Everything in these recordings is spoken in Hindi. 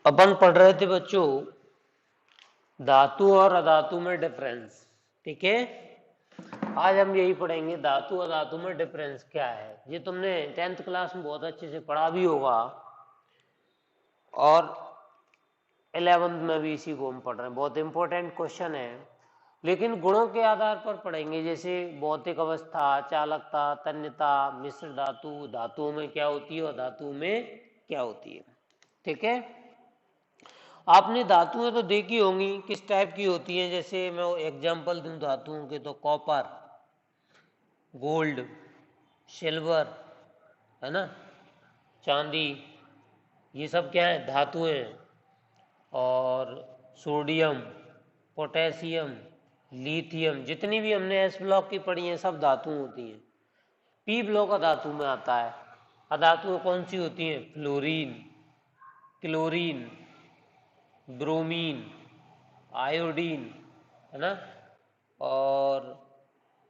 अपन पढ़ रहे थे बच्चों धातु और अधातु में डिफरेंस। ठीक है, आज हम यही पढ़ेंगे धातु और धातु में डिफरेंस क्या है। ये तुमने 10th क्लास में बहुत अच्छे से पढ़ा भी होगा और 11th में भी इसी को हम पढ़ रहे हैं। बहुत इंपॉर्टेंट क्वेश्चन है, लेकिन गुणों के आधार पर पढ़ेंगे, जैसे भौतिक अवस्था, चालकता, तन्यता, मिश्र धातु, धातुओं में क्या होती है और धातु में क्या होती है। ठीक है, आपने धातुएं तो देखी होंगी किस टाइप की होती हैं। जैसे मैं एग्जांपल दूं धातुओं के, तो कॉपर, गोल्ड, सिल्वर, है ना, चांदी, ये सब क्या है, धातुएं हैं। और सोडियम, पोटेशियम, लिथियम, जितनी भी हमने एस ब्लॉक की पढ़ी हैं सब धातु होती हैं। पी ब्लॉक अधातु में आता है। अधातुएं कौन सी होती हैं, फ्लोरीन, क्लोरीन, ब्रोमीन, आयोडीन, है ना, और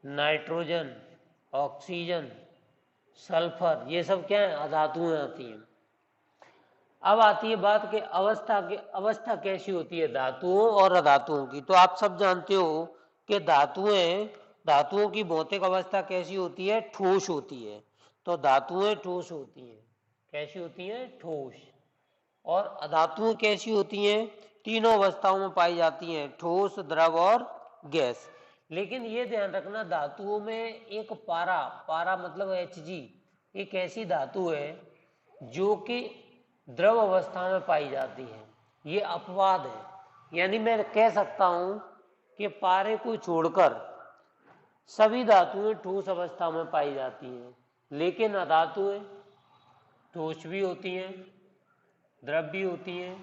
नाइट्रोजन, ऑक्सीजन, सल्फर, ये सब क्या है, अधातुएं आती हैं। अब आती है बात कि अवस्था कैसी होती है धातुओं और अधातुओं की। तो आप सब जानते हो कि धातुओं की भौतिक अवस्था कैसी होती है, ठोस होती है। तो धातुएं ठोस होती हैं। कैसी होती हैं, ठोस। और अधातुएं कैसी होती हैं, तीनों अवस्थाओं में पाई जाती हैं, ठोस, द्रव और गैस। लेकिन ये ध्यान रखना, धातुओं में एक पारा, पारा मतलब Hg, एक ऐसी धातु है जो कि द्रव अवस्था में पाई जाती है। ये अपवाद है, यानी मैं कह सकता हूं कि पारे को छोड़कर सभी धातुएं ठोस अवस्था में पाई जाती हैं। लेकिन अधातुएं ठोस भी होती हैं, द्रव भी होती हैं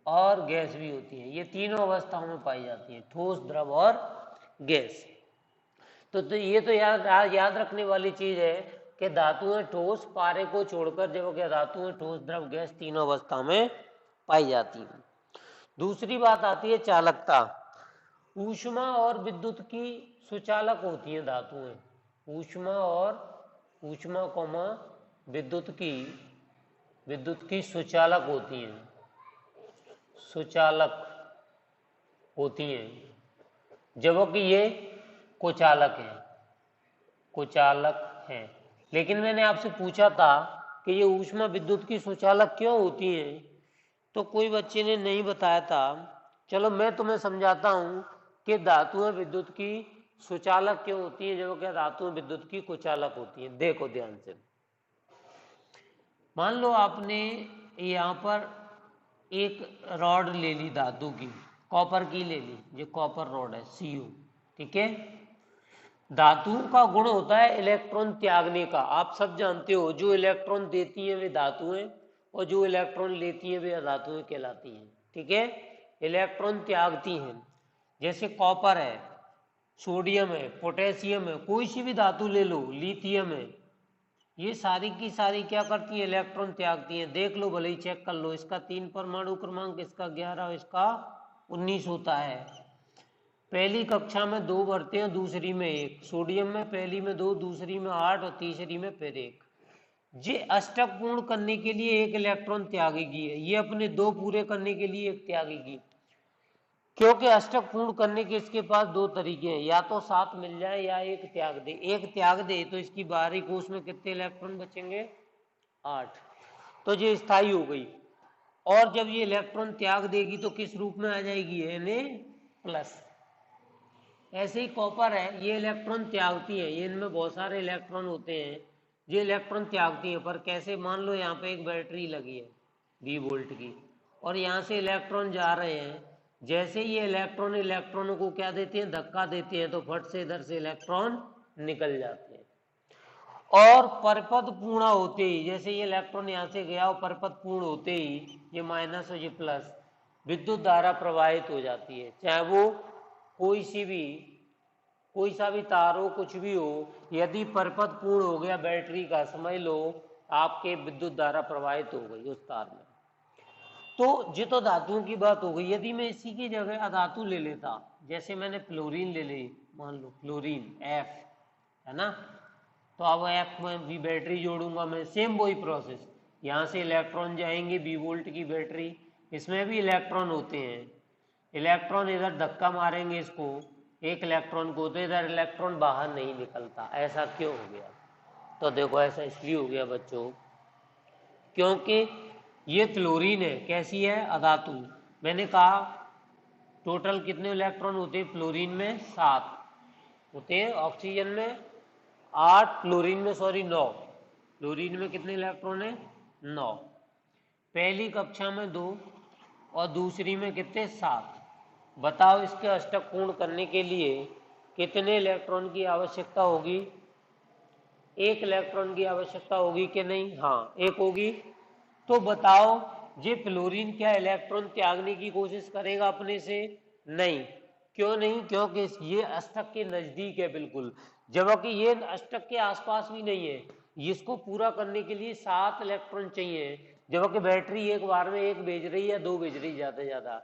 और गैस भी होती हैं। ये तीनों अवस्थाओं में पाई जाती हैं, ठोस, द्रव और गैस। तो ये तो याद रखने वाली चीज है कि धातुएं ठोस, पारे को छोड़कर जब कि धातुएं ठोस, द्रव, गैस तीनों अवस्था में पाई जाती हैं। दूसरी बात आती है चालकता। ऊष्मा और विद्युत की सुचालक होती हैं धातुएं। ऊष्मा कौमा विद्युत की सुचालक होती हैं, सुचालक होती हैं, जबकि ये कुचालक है, कुचालक हैं। लेकिन मैंने आपसे पूछा था कि ये ऊष्मा विद्युत की सुचालक क्यों होती हैं, तो कोई बच्चे ने नहीं बताया था। चलो मैं तुम्हें समझाता हूं कि धातुएं विद्युत की सुचालक क्यों होती हैं, जबकि धातुएं विद्युत की कुचालक होती हैं। देखो ध्यान से, मान लो आपने यहाँ पर एक रॉड ले ली धातु की, कॉपर की ले ली, ये कॉपर रॉड है Cu। ठीक है, धातुओं का गुण होता है इलेक्ट्रॉन त्यागने का। आप सब जानते हो, जो इलेक्ट्रॉन देती हैं वे धातुएं और जो इलेक्ट्रॉन लेती हैं वे अधातुएं कहलाती हैं। ठीक है, इलेक्ट्रॉन त्यागती हैं। जैसे कॉपर है, सोडियम है, पोटेशियम है, कोई सी भी धातु ले लो, लिथियम है, ये सारी की सारी क्या करती है, इलेक्ट्रॉन त्यागती हैं। देख लो, भले ही चेक कर लो, इसका 3 परमाणु क्रमांक, इसका 11, इसका 19 होता है। पहली कक्षा में 2 भरते हैं, दूसरी में 1। सोडियम में पहली में 2, दूसरी में 8 और तीसरी में फिर 1। ये अष्टक पूर्ण करने के लिए 1 इलेक्ट्रॉन त्यागेगी, ये अपने 2 पूरे करने के लिए 1 त्यागेगी। क्योंकि अष्टक पूर्ण करने के इसके पास 2 तरीके हैं, या तो 7 मिल जाए या 1 त्याग दे। 1 त्याग दे तो इसकी बाहरी कोश में कितने इलेक्ट्रॉन बचेंगे, 8। तो ये स्थायी हो गई। और जब ये इलेक्ट्रॉन त्याग देगी तो किस रूप में आ जाएगी, Na+। ऐसे ही कॉपर है, ये इलेक्ट्रॉन त्यागती है, ये इनमें बहुत सारे इलेक्ट्रॉन होते हैं, ये इलेक्ट्रॉन त्यागती है। पर कैसे, मान लो यहाँ पे एक बैटरी लगी है 20 वोल्ट की, और यहाँ से इलेक्ट्रॉन जा रहे हैं। जैसे ये इलेक्ट्रॉनों को क्या देते हैं, धक्का देते हैं, तो फट से इधर से इलेक्ट्रॉन निकल जाते हैं। और परपद पूर्ण होते ही, जैसे ये इलेक्ट्रॉन यहाँ से गया और परपद पूर्ण होते ही ये माइनस और ये प्लस, विद्युत धारा प्रवाहित हो जाती है। चाहे वो कोई सा भी तार हो, कुछ भी हो, यदि परपद पूर्ण हो गया बैटरी का, समझ लो आपके विद्युत धारा प्रवाहित हो गई उस तार में। तो ये तो धातुओं की बात हो गई। यदि मैं इसी की जगह अधातु ले लेता, जैसे मैंने फ्लोरीन ले ली, मान लो फ्लोरीन F, है ना, तो अब F में भी बैटरी जोड़ूंगा मैं, सेम वही प्रोसेस। यहाँ से इलेक्ट्रॉन जाएंगे 20 वोल्ट की बैटरी, इसमें भी इलेक्ट्रॉन होते हैं। इलेक्ट्रॉन इधर धक्का मारेंगे इसको, एक इलेक्ट्रॉन को, तो इधर इलेक्ट्रॉन बाहर नहीं निकलता। ऐसा क्यों हो गया? तो देखो ऐसा इसलिए हो गया बच्चों, क्योंकि ये फ्लोरीन है, कैसी है? अधातु। मैंने कहा टोटल कितने इलेक्ट्रॉन होते हैं फ्लोरीन में? 7 होते हैं। ऑक्सीजन में 8, फ्लोरीन में 9। फ्लोरीन में कितने इलेक्ट्रॉन है? 9। पहली कक्षा में 2 और दूसरी में कितने? 7। बताओ इसके अष्टक पूर्ण करने के लिए कितने इलेक्ट्रॉन की आवश्यकता होगी? 1 इलेक्ट्रॉन की आवश्यकता होगी कि नहीं? हाँ, 1 होगी। तो बताओ ये फ्लोरीन क्या इलेक्ट्रॉन त्यागने की कोशिश करेगा अपने से? नहीं। क्यों नहीं? क्योंकि ये अष्टक के नजदीक है बिल्कुल, जबकि ये अष्टक के आसपास भी नहीं है। इसको पूरा करने के लिए 7 इलेक्ट्रॉन चाहिए, जबकि बैटरी एक बार में 1 भेज रही है, 2 भेज रही है ज्यादा से ज्यादा।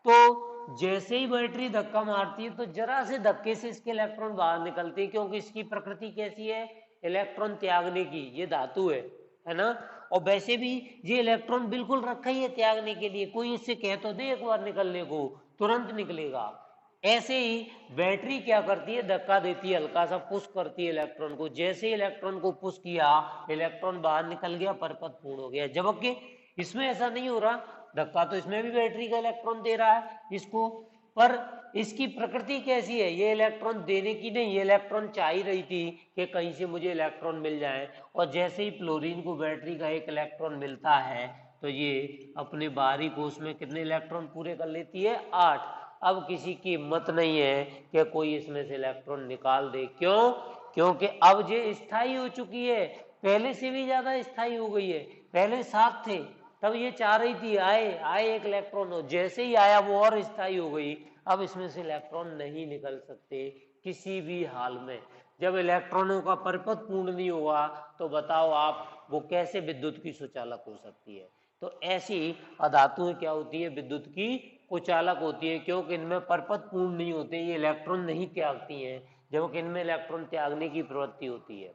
तो जैसे ही बैटरी धक्का मारती है तो जरा से धक्के से इसके इलेक्ट्रॉन बाहर निकलते हैं, क्योंकि इसकी प्रकृति कैसी है? इलेक्ट्रॉन त्यागने की। ये धातु है ना। और वैसे भी ये इलेक्ट्रॉन बिल्कुल रखा ही है त्यागने के लिए, कोई इससे कह तो दे एक बार निकलने को, तुरंत निकलेगा। ऐसे ही बैटरी क्या करती है? धक्का देती है, हल्का सा पुश करती है इलेक्ट्रॉन को। जैसे ही इलेक्ट्रॉन को पुश किया, इलेक्ट्रॉन बाहर निकल गया, परपथ पूर्ण हो गया। जबकि इसमें ऐसा नहीं हो रहा, धक्का तो इसमें भी बैटरी का इलेक्ट्रॉन दे रहा है इसको, पर इसकी प्रकृति कैसी है? ये इलेक्ट्रॉन देने की नहीं, ये इलेक्ट्रॉन चाह ही रही थी कि कहीं से मुझे इलेक्ट्रॉन मिल जाए। और जैसे ही फ्लोरीन को बैटरी का 1 इलेक्ट्रॉन मिलता है तो ये अपने बाहरी कोश में कितने इलेक्ट्रॉन पूरे कर लेती है? 8। अब किसी की हिम्मत नहीं है कि कोई इसमें से इलेक्ट्रॉन निकाल दे। क्यों? क्योंकि अब ये स्थायी हो चुकी है, पहले से भी ज्यादा स्थायी हो गई है। पहले 7 थे, तब ये चाह रही थी आए आए 1 इलेक्ट्रॉन हो, जैसे ही आया वो और स्थायी हो गई। अब इसमें से इलेक्ट्रॉन नहीं निकल सकते किसी भी हाल में। जब इलेक्ट्रॉनों का परपथ पूर्ण नहीं हुआ तो बताओ आप वो कैसे विद्युत की सुचालक हो सकती है? तो ऐसी अधातुएं क्या होती है? विद्युत की कुचालक होती है, क्योंकि इनमें परपथ पूर्ण नहीं होते, ये इलेक्ट्रॉन नहीं त्यागती हैं, जबकि इनमें इलेक्ट्रॉन त्यागने की प्रवृत्ति होती है।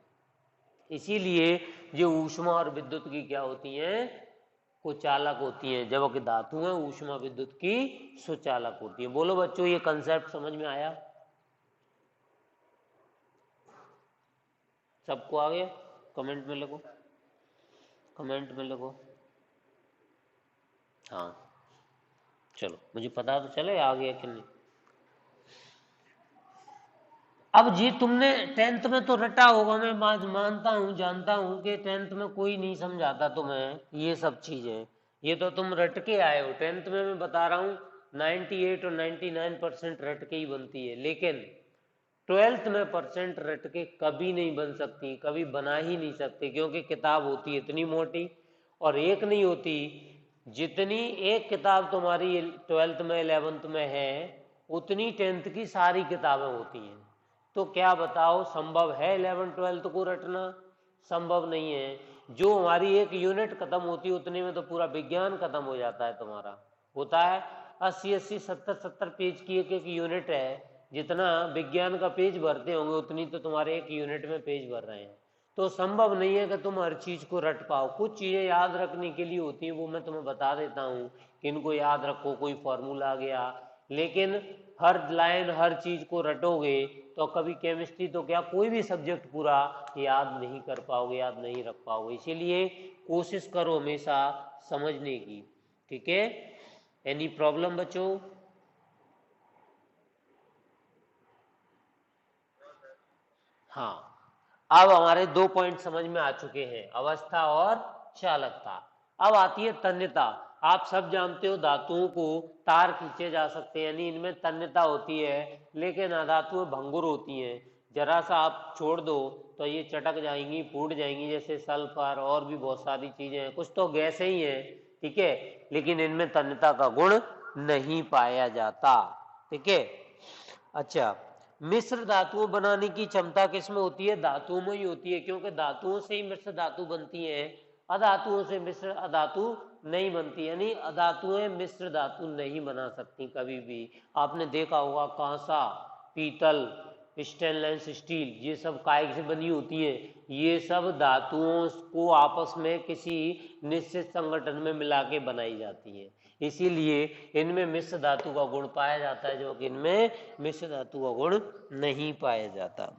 इसीलिए ये ऊष्मा और विद्युत की क्या होती हैं? कुचालक होती हैं, जबकि धातुएं ऊष्मा विद्युत की सुचालक होती है। बोलो बच्चों, ये कंसेप्ट समझ में आया? सबको आ गया? कमेंट में लिखो, कमेंट में लिखो। हाँ चलो, मुझे पता तो चले आ गया कि नहीं। अब जी तुमने 10th में तो रटा होगा, मैं मानता हूँ, जानता हूँ कि 10th में कोई नहीं समझाता तुम्हें ये सब चीजें, ये तो तुम रट के आए हो। 10th में मैं बता रहा हूँ 98 और 99% रट के ही बनती है, लेकिन 12th में परसेंट रट के कभी नहीं बन सकती, कभी बना ही नहीं सकते, क्योंकि किताब होती है इतनी मोटी, और एक नहीं होती जितनी एक किताब तुम्हारी 12th में 11th में है उतनी 10th की सारी किताबें होती हैं। तो क्या बताओ संभव है 11 12 को रटना? संभव नहीं है। जो हमारी एक यूनिट खत्म होती है उतने में तो पूरा विज्ञान खत्म हो जाता है तुम्हारा। होता है 80 70 पेज की एक यूनिट है, जितना विज्ञान का पेज भरते होंगे उतनी तो तुम्हारे एक यूनिट में पेज भर रहे हैं। तो संभव नहीं है कि तुम हर चीज को रट पाओ। कुछ चीजें याद रखने के लिए होती है, वो मैं तुम्हें बता देता हूँ कि इनको याद रखो, कोई फॉर्मूला आ गया, लेकिन हर लाइन हर चीज को रटोगे तो कभी केमिस्ट्री तो क्या कोई भी सब्जेक्ट पूरा याद नहीं कर पाओगे, याद नहीं रख पाओगे। इसीलिए कोशिश करो हमेशा समझने की, ठीक है? एनी प्रॉब्लम बच्चों? हाँ, अब हमारे 2 पॉइंट समझ में आ चुके हैं, अवस्था और चालकता। अब आती है तन्यता। आप सब जानते हो धातुओं को तार खींचे जा सकते हैं, यानी इनमें तन्यता होती है, लेकिन अधातुएं भंगुर होती हैं। जरा सा आप छोड़ दो तो ये चटक जाएंगी, फूट जाएंगी, जैसे सल्फर और भी बहुत सारी चीजें हैं। कुछ तो गैसें ही हैं, ठीक है, लेकिन इनमें तन्यता का गुण नहीं पाया जाता, ठीक है। अच्छा, मिश्र धातुओं बनाने की क्षमता किसमें होती है? धातुओं में ही होती है, क्योंकि धातुओं से ही मिश्र धातु बनती है, अधातुओं से मिश्र अधातु नहीं बनती, यानी अधातुएं मिश्र धातु नहीं बना सकती कभी भी। आपने देखा होगा कांसा, पीतल, स्टेनलेस स्टील, ये सब काय से बनी होती है, ये सब धातुओं को आपस में किसी निश्चित संगठन में मिला के बनाई जाती है, इसीलिए इनमें मिश्र धातु का गुण पाया जाता है, जो कि इनमें मिश्र धातु का गुण नहीं पाया जाता।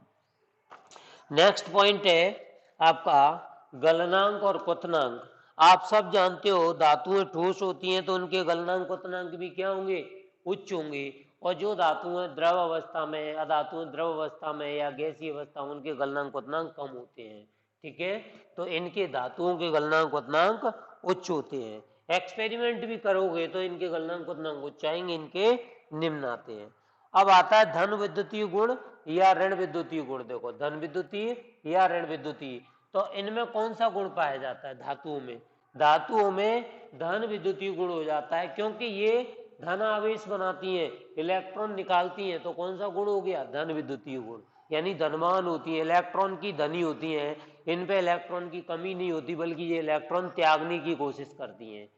नेक्स्ट पॉइंट है आपका गलनांक और क्वथनांक। आप सब जानते हो धातुएं ठोस होती हैं तो उनके गलनांक क्वथनांक भी क्या होंगे, उच्च होंगे, और जो धातुएं द्रव अवस्था में, अधातुएं द्रव अवस्था में या गैसीय अवस्था में, उनके गलनांक क्वथनांक कम होते हैं। ठीक है, तो इनके धातुओं के गलनांक क्वथनांक उच्च होते हैं। एक्सपेरिमेंट भी करोगे तो इनके गलनांक क्वथनांक उच्च आएंगे, इनके निम्न आते हैं। अब आता है धन विद्युतीय गुण या ऋण विद्युतीय गुण। देखो धन विद्युतीय या ऋण विद्युतीय, तो इनमें कौन सा गुण पाया जाता है धातुओं में, धातुओं में धन विद्युतीय गुण हो जाता है, क्योंकि ये धन आवेश बनाती हैं, इलेक्ट्रॉन निकालती हैं, तो कौन सा गुण हो गया, धन विद्युतीय गुण, यानी धनवान होती है, इलेक्ट्रॉन की धनी होती हैं, इन पे इलेक्ट्रॉन की कमी नहीं होती, बल्कि ये इलेक्ट्रॉन त्यागने की कोशिश करती हैं।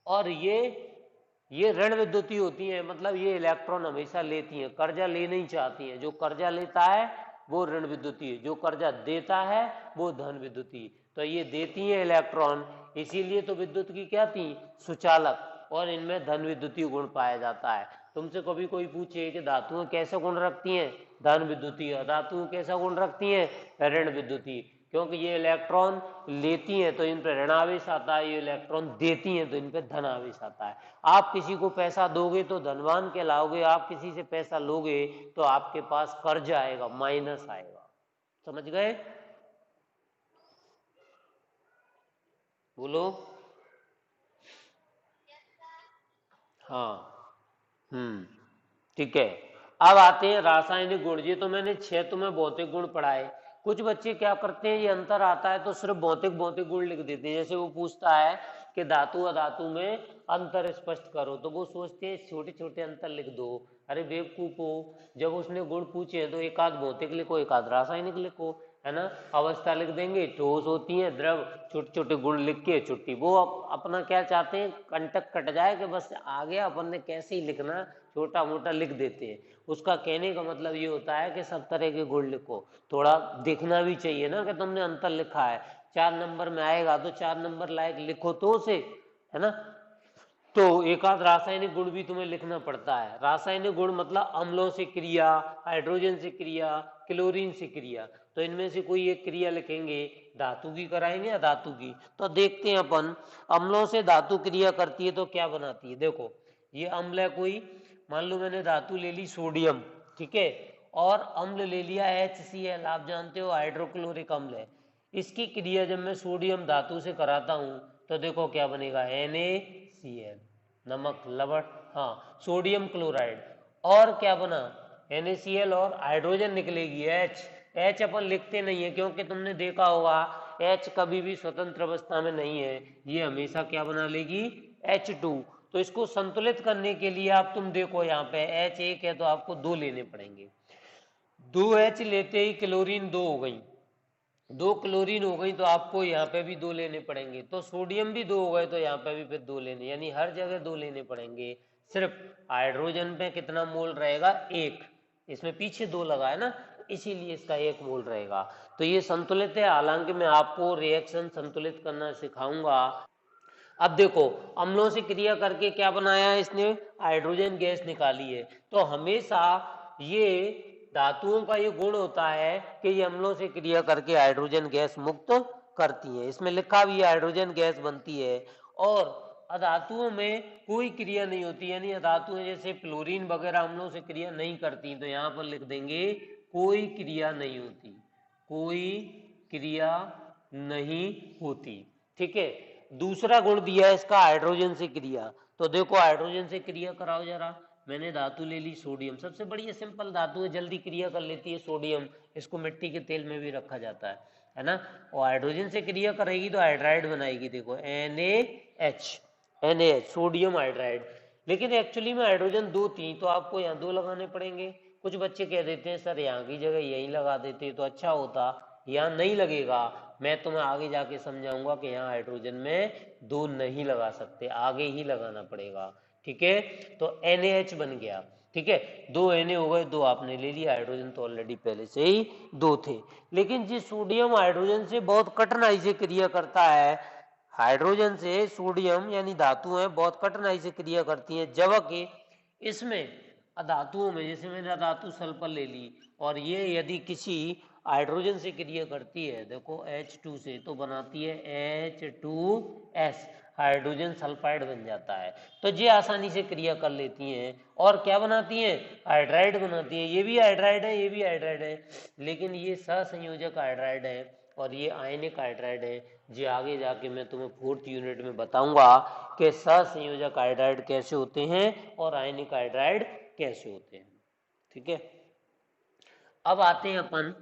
और ये ऋण विद्युतीय होती हैं, मतलब ये इलेक्ट्रॉन हमेशा लेती हैं, कर्जा ले नहीं चाहती हैं, जो कर्जा लेता है वो ऋण विद्युतीय, जो कर्जा देता है वो धन विद्युतीय। तो ये देती हैं इलेक्ट्रॉन, इसीलिए तो विद्युत की क्या थी, सुचालक, और इनमें धन विद्युतीय गुण पाया जाता है। तुमसे कभी कोई पूछे कि धातुएं कैसे गुण रखती हैं, धन विद्युतीय, धातुएं कैसा गुण रखती हैं, ऋण विद्युतीय, क्योंकि ये इलेक्ट्रॉन लेती हैं तो इन पर ऋण आवेश आता है, ये इलेक्ट्रॉन देती हैं तो इन पर धन आवेश आता है। आप किसी को पैसा दोगे तो धनवान कहलाओगे, आप किसी से पैसा लोगे तो आपके पास कर्ज आएगा, माइनस आएगा। समझ गए, बोलो। हाँ, ठीक है। अब आते हैं रासायनिक गुण। ये तो मैंने 6 तुम्हें भौतिक गुण पढ़ाए। कुछ बच्चे क्या करते हैं, ये अंतर आता है तो सिर्फ भौतिक भौतिक गुण लिख देते हैं। जैसे वो पूछता है कि धातु अधातु में अंतर स्पष्ट करो, तो वो सोचते हैं छोटे छोटे अंतर लिख दो। अरे बेवकूफो, जब उसने गुण पूछे तो एक आध भौतिक लिखो, एक आध रासायनिक लिखो, है ना। अवस्था लिख देंगे, ठोस होती है, द्रव, छोटे छोटे गुण लिख के छुट्टी। वो अपना क्या चाहते हैं, कंटक कट जाए कि बस आ गया, अपन ने कैसे ही लिखना, छोटा मोटा लिख देते हैं। उसका कहने का मतलब ये होता है कि सब तरह के गुण लिखो, थोड़ा देखना भी चाहिए ना कि तुमने अंतर लिखा है, 4 नंबर में आएगा तो 4 नंबर लायक लिखो तो उसे, है ना। तो एक आध रासायनिक गुण भी तुम्हें लिखना पड़ता है। रासायनिक गुण मतलब अम्लों से क्रिया, हाइड्रोजन से क्रिया, क्लोरीन से क्रिया, तो इनमें से कोई एक क्रिया लिखेंगे, धातु की कराएंगे या धातु की। तो देखते हैं अपन, अम्लों से धातु क्रिया करती है तो क्या बनाती है। देखो ये अम्ल है कोई, मान लो मैंने धातु ले ली सोडियम, ठीक है, और अम्ल ले लिया HCl, आप जानते हो हाइड्रोक्लोरिक अम्ल है। इसकी क्रिया जब मैं सोडियम धातु से कराता हूं तो देखो क्या बनेगा, NaCl, नमक लवण, हाँ सोडियम क्लोराइड, और क्या बना NaCl, और हाइड्रोजन निकलेगी H अपन लिखते नहीं है क्योंकि तुमने देखा होगा H कभी भी स्वतंत्र अवस्था में नहीं है, ये हमेशा क्या बना लेगी, H2। तो इसको संतुलित करने के लिए आप तुम देखो यहाँ पे H एक है तो आपको 2 लेने पड़ेंगे, 2H लेते ही क्लोरीन 2 हो गई, 2 क्लोरीन हो गई तो आपको यहाँ पे भी 2 लेने पड़ेंगे, तो सोडियम भी 2 हो गए तो यहाँ पे भी फिर 2 लेने, यानी हर जगह 2 लेने पड़ेंगे। सिर्फ हाइड्रोजन पे कितना मोल रहेगा, 1, इसमें पीछे 2 लगा है ना, इसीलिए इसका 1 मोल रहेगा। तो ये संतुलित है, हालांकि मैं आपको रिएक्शन संतुलित करना सिखाऊंगा। अब देखो अम्लों से क्रिया करके क्या बनाया है इसने, हाइड्रोजन गैस निकाली है। तो हमेशा ये धातुओं का ये गुण होता है कि ये अम्लों से क्रिया करके हाइड्रोजन गैस मुक्त करती है, इसमें लिखा भी है हाइड्रोजन गैस बनती है। और अधातुओं में कोई क्रिया नहीं होती, यानी अधातुएं जैसे फ्लोरीन वगैरह अम्लों से क्रिया नहीं करती, तो यहाँ पर लिख देंगे कोई क्रिया नहीं होती, कोई क्रिया नहीं होती। ठीक है, दूसरा गुण दिया है इसका हाइड्रोजन से क्रिया, तो देखो हाइड्रोजन से क्रिया कराओ जरा। मैंने धातु ले ली सोडियम, सबसे बढ़िया सिंपल धातु है, जल्दी क्रिया कर लेती है सोडियम, इसको मिट्टी के तेल में भी रखा जाता है ना। और हाइड्रोजन से क्रिया करेगी तो हाइड्राइड बनाएगी, देखो NaH, सोडियम हाइड्राइड। लेकिन एक्चुअली में हाइड्रोजन 2 थी तो आपको यहाँ 2 लगाने पड़ेंगे। कुछ बच्चे कह देते हैं सर यहाँ की जगह यहीं लगा देते तो अच्छा होता, यहाँ नहीं लगेगा, मैं तुम्हें आगे जाके समझाऊंगा कि यहाँ हाइड्रोजन में 2 नहीं लगा सकते, आगे ही लगाना पड़ेगा। ठीक है, तो NaH बन गया। ठीक है, 2 Na हो गए, 2 आपने ले लिया, हाइड्रोजन तो ऑलरेडी पहले से ही 2 थे। लेकिन जिस सोडियम हाइड्रोजन से बहुत कठिनाई से क्रिया करता है, हाइड्रोजन से सोडियम यानी धातु है बहुत कठिनाई से क्रिया करती है, जबकि इसमें अधातुओं में जैसे मैंने अधातु सल्फर ले ली और ये यदि किसी हाइड्रोजन से क्रिया करती है, देखो H2 से, तो बनाती है H2S, हाइड्रोजन सल्फाइड बन जाता है। तो ये आसानी से क्रिया कर लेती हैं और क्या बनाती हैं, हाइड्राइड बनाती हैं। ये भी हाइड्राइड है, ये भी हाइड्राइड है, लेकिन ये सहसंयोजक हाइड्राइड है और ये आयनिक हाइड्राइड है। जो आगे जाके मैं तुम्हें 4th यूनिट में बताऊंगा कि सहसंयोजक हाइड्राइड कैसे होते हैं और आयनिक हाइड्राइड कैसे होते हैं। ठीक है, अब आते हैं अपन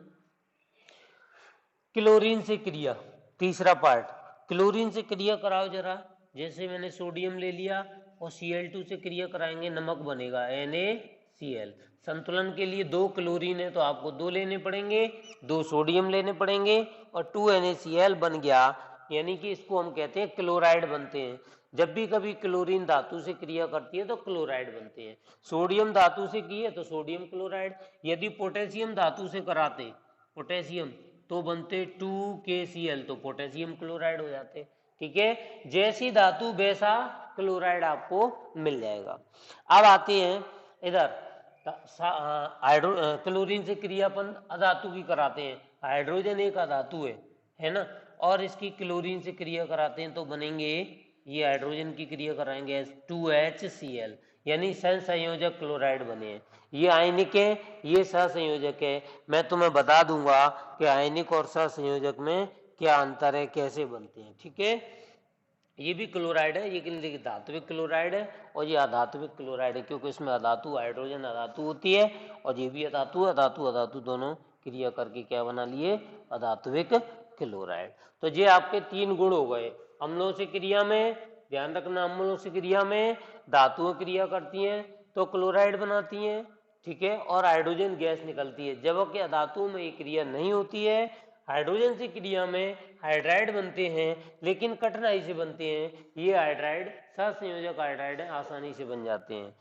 क्लोरीन से क्रिया, तीसरा पार्ट। क्लोरीन से क्रिया कराओ जरा। जैसे मैंने सोडियम ले लिया और Cl2 से क्रिया कराएंगे, नमक बनेगा NaCl। संतुलन के लिए 2 क्लोरीन है तो आपको 2 लेने पड़ेंगे, 2 सोडियम लेने पड़ेंगे और 2 NaCl बन गया, यानी कि इसको हम कहते हैं क्लोराइड बनते हैं। जब भी कभी क्लोरीन धातु से क्रिया करती है तो क्लोराइड बनते हैं। सोडियम धातु से की है तो सोडियम क्लोराइड। यदि पोटेशियम धातु से कराते, पोटेशियम, तो बनते 2KCl, तो पोटेशियम क्लोराइड हो जाते। ठीक है, जैसी धातु वैसा क्लोराइड आपको मिल जाएगा। अब आते हैं इधर, क्लोरीन से क्रिया अपन अधातु की कराते हैं। हाइड्रोजन एक अधातु है ना, और इसकी क्लोरीन से क्रिया कराते हैं तो बनेंगे, ये हाइड्रोजन की क्रिया कराएंगे 2HCl, यानी सहसंयोजक क्लोराइड बने हैं। ये आयनिक है, ये सहसंयोजक है। मैं तुम्हें बता दूंगा कि आयनिक और सहसंयोजक में क्या अंतर है, कैसे बनते हैं। ठीक है, ये भी क्लोराइड है, ये धात्विक क्लोराइड है और ये अधात्विक क्लोराइड है, क्योंकि इसमें अधातु हाइड्रोजन अधातु होती है और ये भी अधातु अधातु अधातु दोनों क्रिया करके क्या बना लिए, अधात्विक क्लोराइड। तो ये आपके 3 गुण हो गए। अम्लों से क्रिया में, ध्यान रखना, अम्लों से क्रिया में धातुएं क्रिया करती हैं तो क्लोराइड बनाती हैं, ठीक है, और हाइड्रोजन गैस निकलती है। जबकि अधातुओं में ये क्रिया नहीं होती है, हाइड्रोजन से क्रिया में हाइड्राइड बनते हैं लेकिन कठिनाई से बनते हैं। ये हाइड्राइड सहसंयोजक हाइड्राइड आसानी से बन जाते हैं।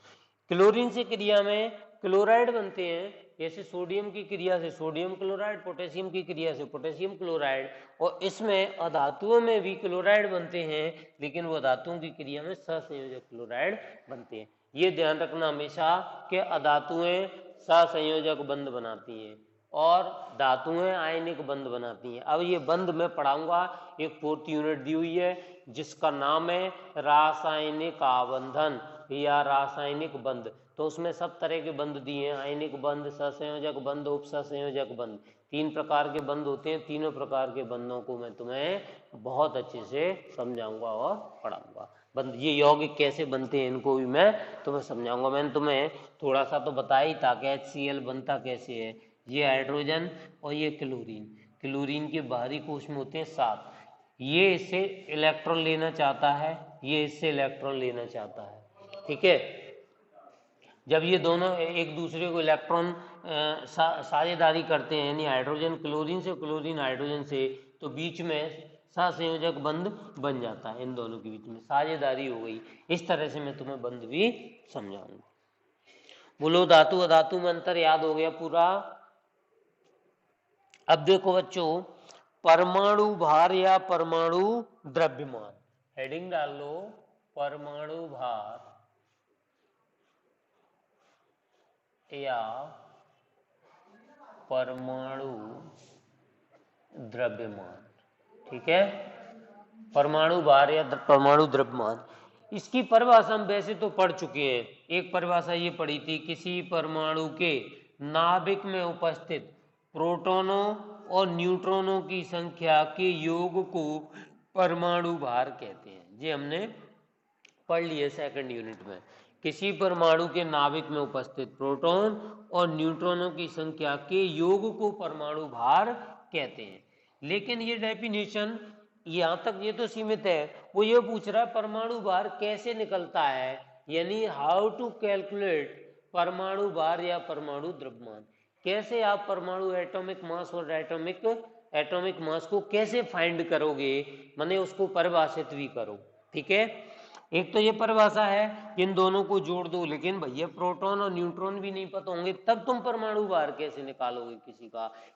क्लोरीन से क्रिया में क्लोराइड बनते हैं, जैसे सोडियम की क्रिया से सोडियम क्लोराइड, पोटेशियम की क्रिया से पोटेशियम क्लोराइड, और इसमें अधातुओं में भी क्लोराइड बनते हैं लेकिन वो धातुओं की क्रिया में सहसंयोजक क्लोराइड बनते हैं। ये ध्यान रखना हमेशा कि अधातुएं सहसंयोजक बंध बनाती हैं और धातुएं आयनिक बंध बनाती हैं। अब ये बंध मैं पढ़ाऊंगा, एक 4th यूनिट दी हुई है जिसका नाम है रासायनिक आबंधन या रासायनिक बंध। तो उसमें सब तरह के बंध दिए हैं, आयनिक बंध, सहसंयोजक बंध, उपसहसंयोजक बंध। 3 प्रकार के बंध होते हैं। तीनों प्रकार के बंधों को मैं तुम्हें बहुत अच्छे से समझाऊंगा और पढ़ाऊंगा। बंध ये यौगिक कैसे बनते हैं इनको भी मैं तुम्हें समझाऊंगा। मैंने तुम्हें थोड़ा सा तो बताया ही था कि HCl बनता कैसे है। ये हाइड्रोजन और ये क्लोरीन, क्लोरीन के बाहरी कोश में होते हैं 7। ये इससे इलेक्ट्रॉन लेना चाहता है, ये इससे इलेक्ट्रॉन लेना चाहता है। ठीक है, जब ये दोनों एक दूसरे को इलेक्ट्रॉन साझेदारी करते हैं, यानी हाइड्रोजन क्लोरीन से, क्लोरीन हाइड्रोजन से, तो बीच में सहसंयोजक बंध बन जाता है। इन दोनों के बीच में साझेदारी हो गई। इस तरह से मैं तुम्हें बंध भी समझाऊंगा। बोलो, धातु अधातु में अंतर याद हो गया पूरा। अब देखो बच्चों, परमाणु भार या परमाणु द्रव्यमान, हेडिंग डाल लो, परमाणु भार या परमाणु द्रव्यमान। ठीक है, परमाणु भार या परमाणु द्रव्यमान, इसकी परिभाषा हम वैसे तो पढ़ चुके हैं। एक परिभाषा ये पढ़ी थी, किसी परमाणु के नाभिक में उपस्थित प्रोटॉनों और न्यूट्रॉनों की संख्या के योग को परमाणु भार कहते हैं। ये हमने पढ़ लिए 2nd यूनिट में। किसी परमाणु के नाभिक में उपस्थित प्रोटॉन और न्यूट्रॉनों की संख्या के योग को परमाणु भार कहते हैं। लेकिन ये डेफिनेशन यहाँ तक ये तो सीमित है, वो ये पूछ रहा है परमाणु भार कैसे निकलता है, यानी हाउ टू कैलकुलेट परमाणु भार या परमाणु द्रव्यमान। कैसे आप परमाणु एटॉमिक मास और एटॉमिक मास को कैसे फाइंड करोगे, माने उसको परिभाषित भी करो। ठीक है, एक तो ये परिभाषा है, इन दोनों को जोड़ दो, लेकिन भैया प्रोटॉन और न्यूट्रॉन भी नहीं पता होंगे, तब तुम परमाणु भार कैसे निकालोगे?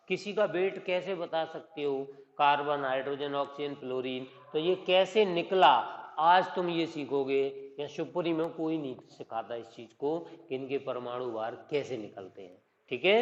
किसी का वेट कैसे बता सकते हो? कार्बन, हाइड्रोजन, ऑक्सीजन, फ्लोरीन, तो ये कैसे निकला आज तुम ये सीखोगे। या शिवपुरी में कोई नहीं सिखाता इस चीज को कि इनके परमाणु भार कैसे निकलते हैं। ठीक है,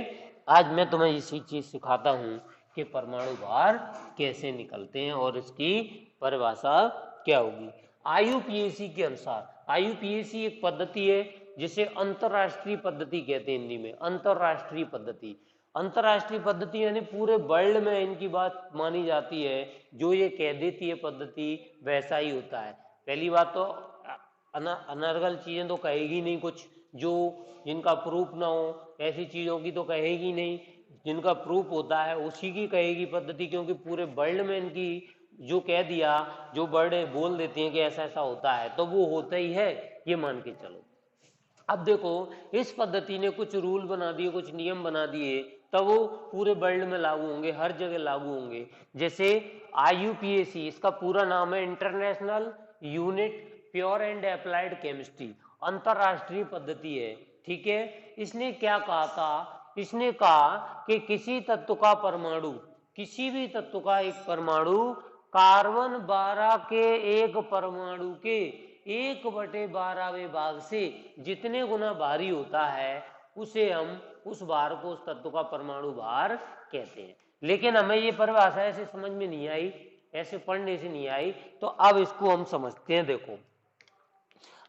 आज मैं तुम्हें इसी चीज सिखाता हूँ कि परमाणु भार कैसे निकलते हैं और इसकी परिभाषा क्या होगी। आईयूपीएसी के अनुसार, आईयूपीएसी एक पद्धति है जिसे अंतरराष्ट्रीय पद्धति कहते हैं हिंदी में, अंतरराष्ट्रीय पद्धति। अंतरराष्ट्रीय पद्धति यानी पूरे वर्ल्ड में इनकी बात मानी जाती है, जो ये कह देती है पद्धति वैसा ही होता है। पहली बात तो अनर्गल चीजें तो कहेगी नहीं, कुछ जो जिनका प्रूफ ना हो ऐसी चीजों की तो कहेगी नहीं, जिनका प्रूफ होता है उसी की कहेगी पद्धति, क्योंकि पूरे वर्ल्ड में इनकी जो कह दिया, जो वर्ड बोल देती हैं कि ऐसा ऐसा होता है तो वो होता ही है, ये मान के चलो। अब देखो, इस पद्धति ने कुछ रूल बना दिए, कुछ नियम बना दिए, तब वो पूरे वर्ल्ड में लागू होंगे, हर जगह लागू होंगे। जैसे आईयूपीएसी, इसका पूरा नाम है international unit pure and applied chemistry, अंतरराष्ट्रीय पद्धति है। ठीक है, इसने क्या कहा था? इसने कहा कि किसी तत्व का परमाणु, किसी भी तत्व का एक परमाणु कार्बन 12 के एक परमाणु के 1/12वें भाग से जितने गुना भारी होता है उसे हम, उस भार को, उस तत्व का परमाणु भार कहते हैं। लेकिन हमें ये परिभाषा ऐसे समझ में नहीं आई, ऐसे पढ़ने से नहीं आई, तो अब इसको हम समझते हैं। देखो,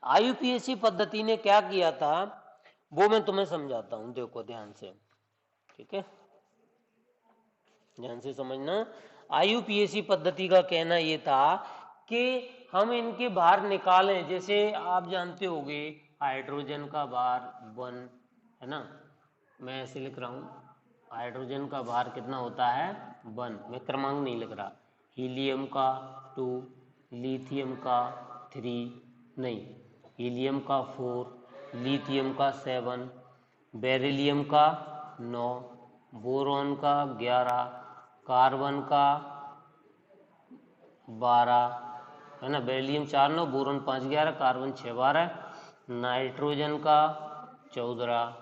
आईयूपीएसी पद्धति ने क्या किया था वो मैं तुम्हें समझाता हूं, देखो ध्यान से। ठीक है, ध्यान से समझना। आईयूपीएसी पद्धति का कहना यह था कि हम इनके भार निकालें। जैसे आप जानते होंगे हाइड्रोजन का भार 1 है ना, मैं ऐसे लिख रहा हूँ, हाइड्रोजन का भार कितना होता है 1, मैं क्रमांक नहीं लिख रहा। हीलियम का 2, लिथियम का 3, नहीं, हीलियम का 4, लिथियम का 7, बेरिलियम का 9, बोरॉन का 11, कार्बन का 12 है ना, बेरिलियम 4 9, बोरॉन 5 11, कार्बन 6 12, नाइट्रोजन का 14,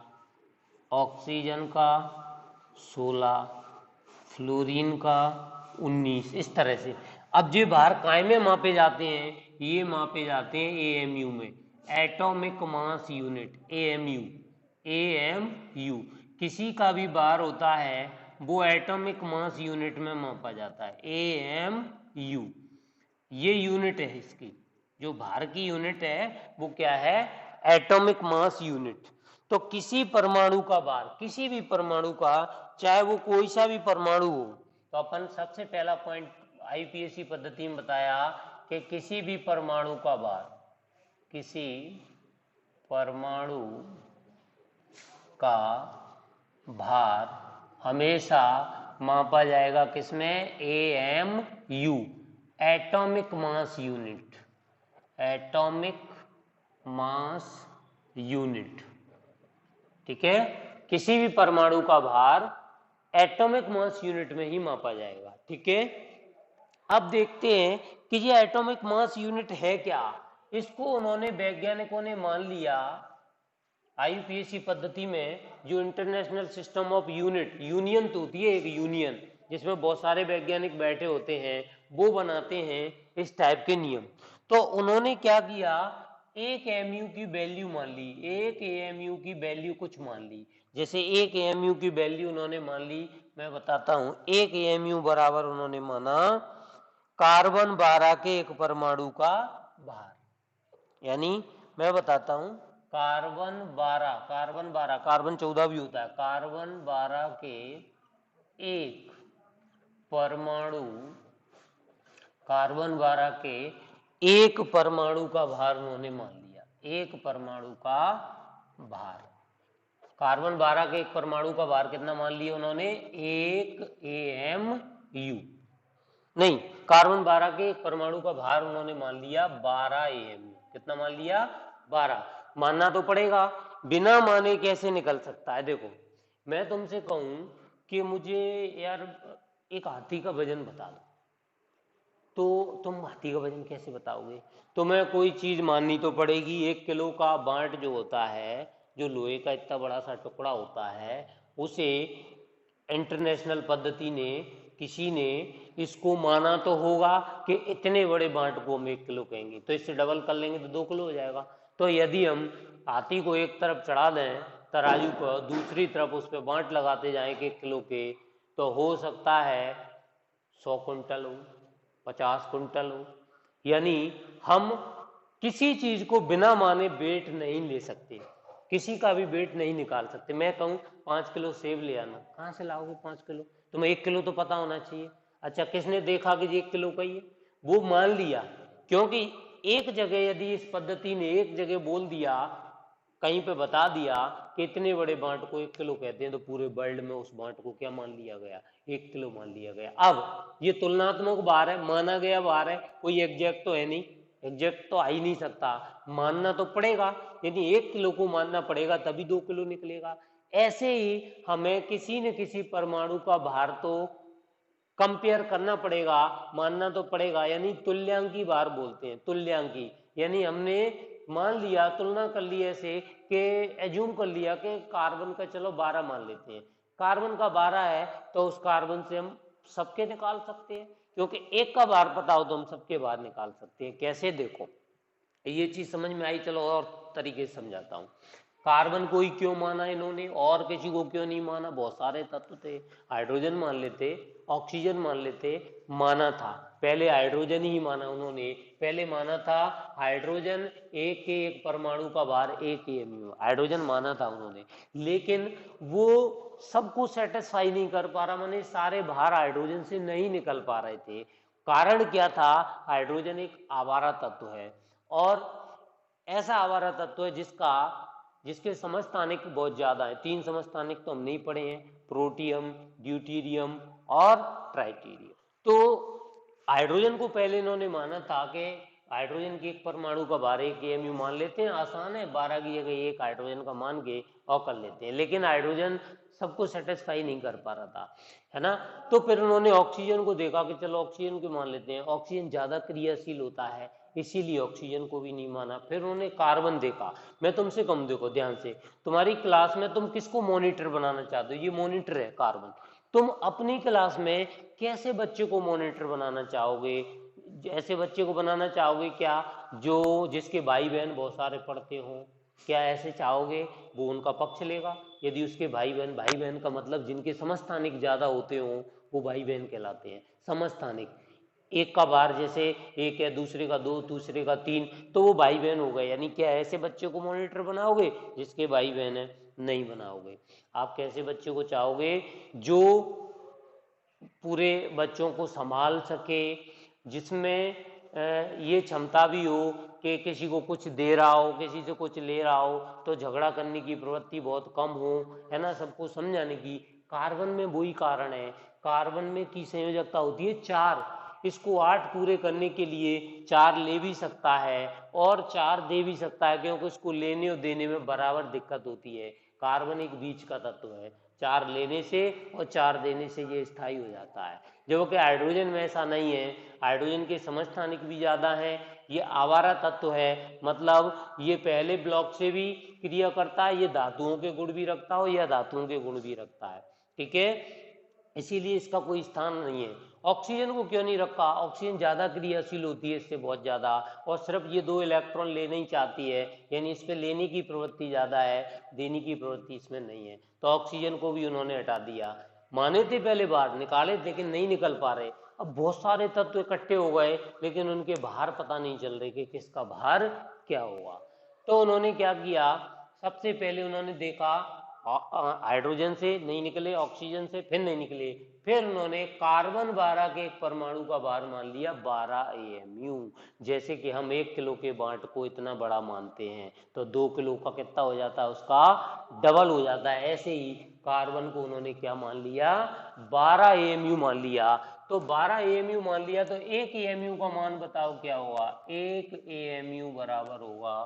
ऑक्सीजन का 16, फ्लोरीन का 19, इस तरह से। अब ये भार काय में मापे जाते हैं? ये मापे जाते हैं एएमयू में, atomic mass unit, AMU. AMU किसी का भी भार होता है वो एटॉमिक मास यूनिट में मापा जाता है, एएमयू। ये यूनिट है इसकी, जो भार की यूनिट है वो क्या है? Atomic mass unit. तो किसी परमाणु का भार, किसी भी परमाणु का, चाहे वो कोई सा भी परमाणु हो, तो अपन सबसे पहला पॉइंट आईयूपीएसी पद्धति में बताया कि किसी भी परमाणु का भार, किसी परमाणु का भार हमेशा मापा जाएगा किसमें? AMU, atomic mass unit, atomic mass unit. ठीक है, किसी भी परमाणु का भार एटॉमिक मास यूनिट में ही मापा जाएगा। ठीक है, अब देखते हैं कि ये एटॉमिक मास यूनिट है क्या। इसको उन्होंने, वैज्ञानिकों ने मान लिया आईयूपीएसी पद्धति में, जो international system of unit, union तो होती है एक यूनियन जिसमें बहुत सारे वैज्ञानिक बैठे होते हैं, वो बनाते हैं इस टाइप के नियम। तो उन्होंने क्या किया, एक एमयू की वैल्यू मान ली, एक एएमयू की वैल्यू कुछ मान ली। जैसे एक एएमयू की वैल्यू उन्होंने मान ली, मैं बताता हूं। एक एएमयू बराबर उन्होंने माना कार्बन 12 के एक परमाणु का भार। यानी मैं बताता हूं, कार्बन 12, कार्बन 14 भी होता है, कार्बन 12 के एक परमाणु, कार्बन 12 के एक परमाणु का भार उन्होंने मान लिया, एक परमाणु का भार। कार्बन 12 के एक परमाणु का भार कितना मान लिया उन्होंने? 1 एएमयू। नहीं, कार्बन 12 के एक परमाणु का भार उन्होंने मान लिया 12 एएमयू। कितना मान लिया? 12। मानना तो पड़ेगा, बिना माने कैसे निकल सकता है। देखो, मैं तुमसे कहूं कि मुझे यार एक हाथी का वजन बता दो, तो तुम हाथी का वजन कैसे बताओगे? तुम्हें कोई चीज माननी तो पड़ेगी। 1 किलो का बांट जो होता है, जो लोहे का इतना बड़ा सा टुकड़ा होता है, उसे इंटरनेशनल पद्धति ने, किसी ने इसको माना तो होगा कि इतने बड़े बांट को हम 1 किलो कहेंगे, तो इससे डबल कर लेंगे तो 2 किलो हो जाएगा। तो यदि हम हाथी को एक तरफ चढ़ा दें तराजू पर, दूसरी तरफ उस पर बांट लगाते जाएं 1 किलो के, तो हो सकता है 100 कुंटल हो, 50 कुंटल हो। यानी हम किसी चीज को बिना माने वेट नहीं ले सकते, किसी का भी वेट नहीं निकाल सकते। मैं कहूँ 5 किलो सेब ले आना, कहाँ से लाओगे 5 किलो? तुम्हें 1 किलो तो पता होना चाहिए। अच्छा, किसने देखा कि ये 1 किलो का ही है? वो मान लिया, क्योंकि एक जगह यदि इस पद्धति ने एक जगह बोल दिया, कहीं पे बता दिया कि इतने बड़े बांट को 1 किलो कहते हैं, तो पूरे वर्ल्ड में उस बांट को क्या मान लिया गया? 1 किलो मान लिया गया। अब ये तुलनात्मक बार है, माना गया बार है, कोई एग्जैक्ट तो है नहीं, एग्जैक्ट तो आ ही नहीं सकता, मानना तो पड़ेगा। यदि 1 किलो को मानना पड़ेगा तभी 2 किलो निकलेगा। ऐसे ही हमें किसी न किसी परमाणु का भार तो कंपेयर करना पड़ेगा, मानना तो पड़ेगा। यानी तुल्यांकी भार बोलते हैं, तुल्यांकी। यानी हमने मान लिया, तुलना कर ली ऐसे कि एज्यूम कर लिया कि कार्बन का चलो 12 मान लेते हैं, कार्बन का 12 है, तो उस कार्बन से हम सबके निकाल सकते हैं, क्योंकि एक का भार पता हो तो हम सबके भार निकाल सकते हैं। कैसे? देखो, ये चीज समझ में आई? चलो और तरीके से समझाता हूँ। कार्बन को ही क्यों माना इन्होंने, और किसी को क्यों नहीं माना? बहुत सारे तत्व थे, हाइड्रोजन मान लेते, ऑक्सीजन मान लेते, माना था पहले हाइड्रोजन ही माना उन्होंने। पहले माना था हाइड्रोजन एक के एक परमाणु का भार 1 AMU, हाइड्रोजन माना था उन्होंने। लेकिन वो सबको सेटिस्फाई नहीं कर पा रहा, माने सारे भार हाइड्रोजन से नहीं निकल पा रहे थे। कारण क्या था? हाइड्रोजन एक आवारा तत्व है, और ऐसा आवारा तत्व है जिसके समस्थानिक बहुत ज्यादा है। 3 समस्थानिक तो हम नहीं पढ़े हैं, प्रोटियम, ड्यूटीरियम और ट्राइटीरियम। तो हाइड्रोजन को पहले इन्होंने माना था कि हाइड्रोजन की एक परमाणु का भार 1 AMU मान लेते हैं, आसान है, 12 की जगह 1 हाइड्रोजन का मान के और कर लेते हैं। लेकिन हाइड्रोजन सबको सेटिस्फाई नहीं कर पा रहा था, है ना। तो फिर उन्होंने ऑक्सीजन को देखा कि चलो ऑक्सीजन को मान लेते हैं, ऑक्सीजन ज्यादा क्रियाशील होता है, इसीलिए ऑक्सीजन को भी नहीं माना। फिर उन्होंने कार्बन देखा। मैं तुमसे कम, देखो ध्यान से, तुम्हारी क्लास में तुम किसको मॉनिटर बनाना चाहते हो? ये मॉनिटर है कार्बन। तुम अपनी क्लास में कैसे बच्चे को मॉनिटर बनाना चाहोगे? ऐसे बच्चे को बनाना चाहोगे क्या जो जिसके भाई बहन बहुत सारे पढ़ते हों? क्या ऐसे चाहोगे? वो उनका पक्ष लेगा। यदि उसके भाई बहन का मतलब जिनके समस्थानिक ज्यादा होते हों, वो भाई बहन कहलाते हैं। समस्थानिक, एक का भार जैसे 1 है, दूसरे का 2, दूसरे का 3, तो वो भाई बहन हो गए। यानी क्या ऐसे बच्चे को मॉनिटर बनाओगे? जिसके भाई बहन है, नहीं बनाओगे। आप कैसे बच्चे को चाहोगे? जो पूरे बच्चों को संभाल सके, जिसमें ये क्षमता भी हो कि किसी को कुछ दे रहा हो, किसी से कुछ ले रहा हो तो झगड़ा करने की प्रवृत्ति बहुत कम हो, है ना, सबको समझाने की। कार्बन में वही कारण है, कार्बन में की संयोजकता होती है 4, इसको 8 पूरे करने के लिए 4 ले भी सकता है और 4 दे भी सकता है, क्योंकि उसको लेने और देने में बराबर दिक्कत होती है। कार्बन एक बीच का तत्व है, 4 लेने से और 4 देने से ये स्थायी हो जाता है। जबकि हाइड्रोजन में ऐसा नहीं है, हाइड्रोजन के समस्थानिक भी ज़्यादा हैं, ये आवारा तत्व है, मतलब ये पहले ब्लॉक से भी क्रिया करता है, ये धातुओं के गुण भी रखता हो या धातुओं के गुण भी रखता है, ठीक है, इसीलिए इसका कोई स्थान नहीं है। ऑक्सीजन को क्यों नहीं रखा? ऑक्सीजन ज़्यादा क्रियाशील होती है इससे बहुत ज़्यादा, और सिर्फ ये 2 इलेक्ट्रॉन लेना ही चाहती है, यानी इस पर लेने की प्रवृत्ति ज़्यादा है, देने की प्रवृत्ति इसमें नहीं है, तो ऑक्सीजन को भी उन्होंने हटा दिया। माने थे पहले बार, निकाले लेकिन नहीं निकल पा रहे। अब बहुत सारे तत्व इकट्ठे हो गए लेकिन उनके भार पता नहीं चल रहे कि किसका भार क्या हुआ। तो उन्होंने क्या किया? सबसे पहले उन्होंने देखा हाइड्रोजन से नहीं निकले, ऑक्सीजन से फिर नहीं निकले, फिर उन्होंने कार्बन 12 के एक परमाणु का भार मान लिया 12 AMU। जैसे कि हम 1 किलो के बांट को इतना बड़ा मानते हैं तो 2 किलो का कितना हो जाता है? उसका डबल हो जाता है। ऐसे ही कार्बन को उन्होंने क्या मान लिया? 12 AMU मान लिया। तो 12 AMU मान लिया, तो 1 AMU का मान बताओ क्या होगा? 1 AMU बराबर होगा,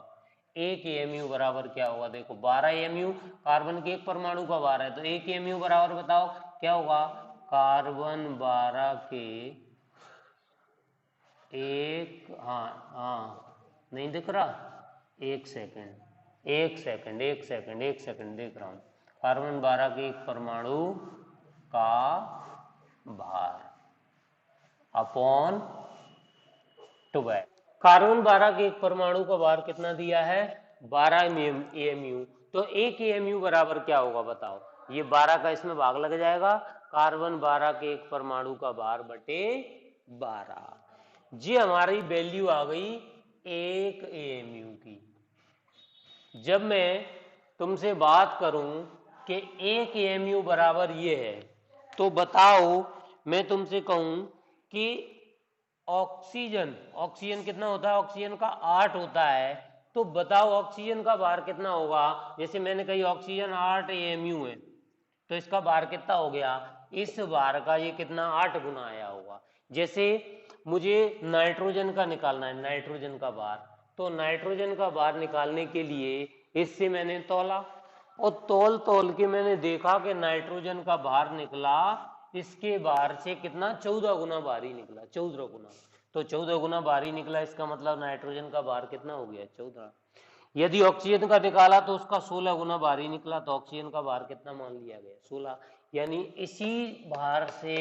1 AMU बराबर क्या होगा? देखो 12 AMU कार्बन के एक परमाणु का भार है, तो 1 AMU बराबर बताओ क्या होगा? कार्बन 12 के एक, हाँ हाँ नहीं दिख रहा, एक सेकंड एक सेकंड एक सेकंड एक सेकंड देख रहा हूँ। कार्बन 12 के एक परमाणु का भार अपॉन 12। कार्बन 12 के एक परमाणु का भार कितना दिया है, 12 AMU। तो एक AMU बराबर क्या होगा बताओ, ये 12 का इसमें भाग लग जाएगा, कार्बन 12 के एक परमाणु का भार बटे 12। जी हमारी वैल्यू आ गई एक AMU की। जब मैं तुमसे बात करूं कि एक AMU बराबर ये है, तो बताओ मैं तुमसे कहूं कि ऑक्सीजन, ऑक्सीजन कितना होता है, ऑक्सीजन का 8 होता है, तो बताओ ऑक्सीजन का भार कितना होगा। जैसे मैंने कही ऑक्सीजन 8 AMU है, तो इसका भार कितना हो गया, इस भार का ये कितना 8 गुना आया होगा। जैसे मुझे नाइट्रोजन का निकालना है, नाइट्रोजन का भार, तो नाइट्रोजन का भार निकालने के लिए इससे मैंने तौला, और तौल तौल के मैंने देखा कि नाइट्रोजन का भार निकला इसके भार से कितना, 14 गुना भारी निकला, 14 गुना। तो 14 गुना भारी निकला, इसका मतलब नाइट्रोजन का भार कितना हो गया, 14। यदि ऑक्सीजन का निकाला तो उसका 16 गुना भारी निकला, तो ऑक्सीजन का भार कितना मान लिया गया, 16। यानी इसी भार से